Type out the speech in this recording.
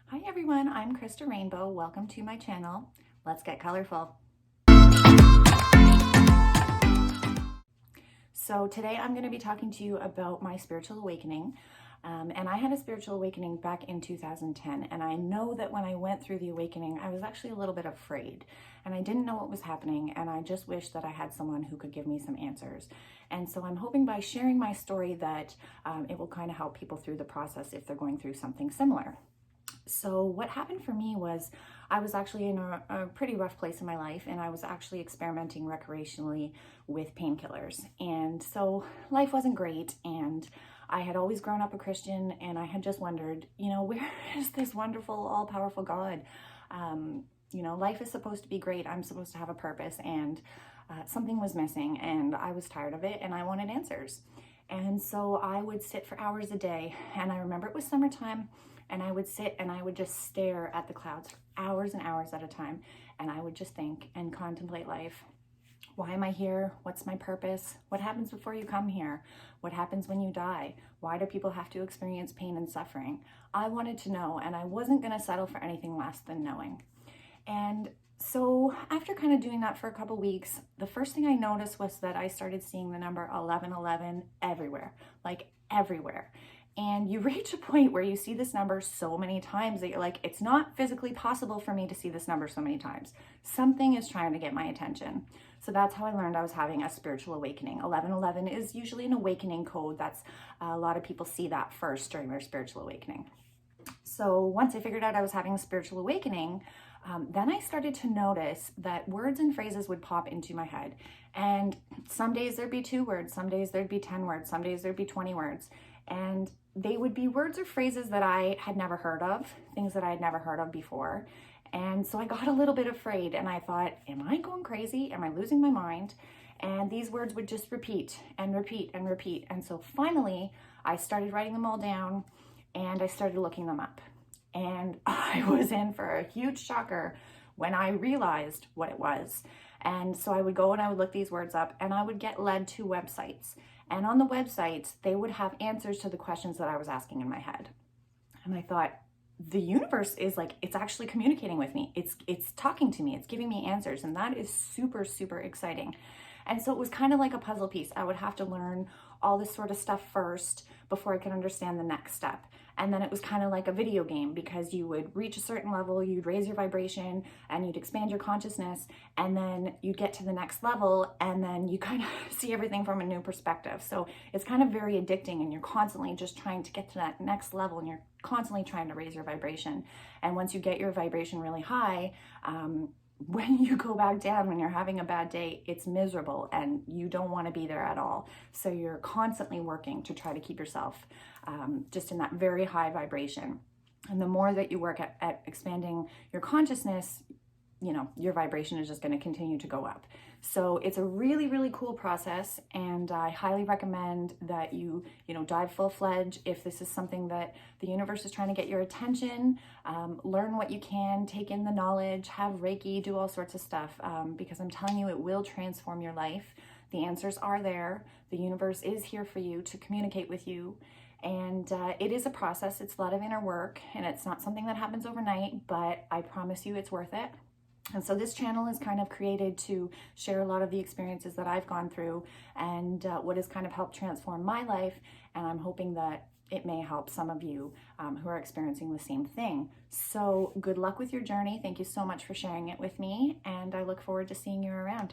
Hi everyone, I'm Krista Rainbow. Welcome to my channel. Let's get colorful. So today I'm going to be talking to you about my spiritual awakening. And I had a spiritual awakening back in 2010. And I know that when I went through the awakening, I was actually a little bit afraid and I didn't know what was happening. And I just wished that I had someone who could give me some answers. And so I'm hoping by sharing my story that it will kind of help people through the process if they're going through something similar. So what happened for me was I was actually in a pretty rough place in my life, and I was actually experimenting recreationally with painkillers. And so life wasn't great, and I had always grown up a Christian, and I had just wondered, where is this wonderful, all-powerful God? Life is supposed to be great. I'm supposed to have a purpose, and something was missing, and I was tired of it, and I wanted answers. And so I would sit for hours a day, and I remember it was summertime, and I would sit and I would just stare at the clouds for hours and hours at a time. And I would just think and contemplate life. Why am I here? What's my purpose? What happens before you come here? What happens when you die? Why do people have to experience pain and suffering? I wanted to know, and I wasn't going to settle for anything less than knowing. And so after kind of doing that for a couple weeks, the first thing I noticed was that I started seeing the number 1111 everywhere, like everywhere. And you reach a point where you see this number so many times that you're like, it's not physically possible for me to see this number so many times. Something is trying to get my attention. So that's how I learned I was having a spiritual awakening. 1111 is usually an awakening code. That's a lot of people see that first during their spiritual awakening. So once I figured out I was having a spiritual awakening, then I started to notice that words and phrases would pop into my head. And some days there'd be 2 words, some days there'd be 10 words, some days there'd be 20 words. And they would be words or phrases that I had never heard of, things that I had never heard of before. And so I got a little bit afraid and I thought, am I going crazy? Am I losing my mind? And these words would just repeat and repeat and repeat. And so finally, I started writing them all down and I started looking them up. And I was in for a huge shocker when I realized what it was. And so I would go and I would look these words up and I would get led to websites. And on the websites, they would have answers to the questions that I was asking in my head. And I thought, the universe is like, it's actually communicating with me. It's talking to me. It's giving me answers. And that is super, super exciting. And so it was kind of like a puzzle piece. I would have to learn all this sort of stuff first before I could understand the next step. And then it was kind of like a video game because you would reach a certain level, you'd raise your vibration and you'd expand your consciousness, and then you'd get to the next level and then you kind of see everything from a new perspective. So it's kind of very addicting and you're constantly just trying to get to that next level and you're constantly trying to raise your vibration. And once you get your vibration really high, when you go back down, when you're having a bad day, it's miserable and you don't want to be there at all. So you're constantly working to try to keep yourself just in that very high vibration. And the more that you work at expanding your consciousness, your vibration is just going to continue to go up. So it's a really, really cool process. And I highly recommend that you dive full-fledged if this is something that the universe is trying to get your attention. Learn what you can, take in the knowledge, have Reiki, do all sorts of stuff, because I'm telling you, it will transform your life. The answers are there. The universe is here for you to communicate with you. And it is a process. It's a lot of inner work and it's not something that happens overnight, but I promise you it's worth it. And so this channel is kind of created to share a lot of the experiences that I've gone through and what has kind of helped transform my life. And I'm hoping that it may help some of you who are experiencing the same thing. So good luck with your journey. Thank you so much for sharing it with me. And I look forward to seeing you around.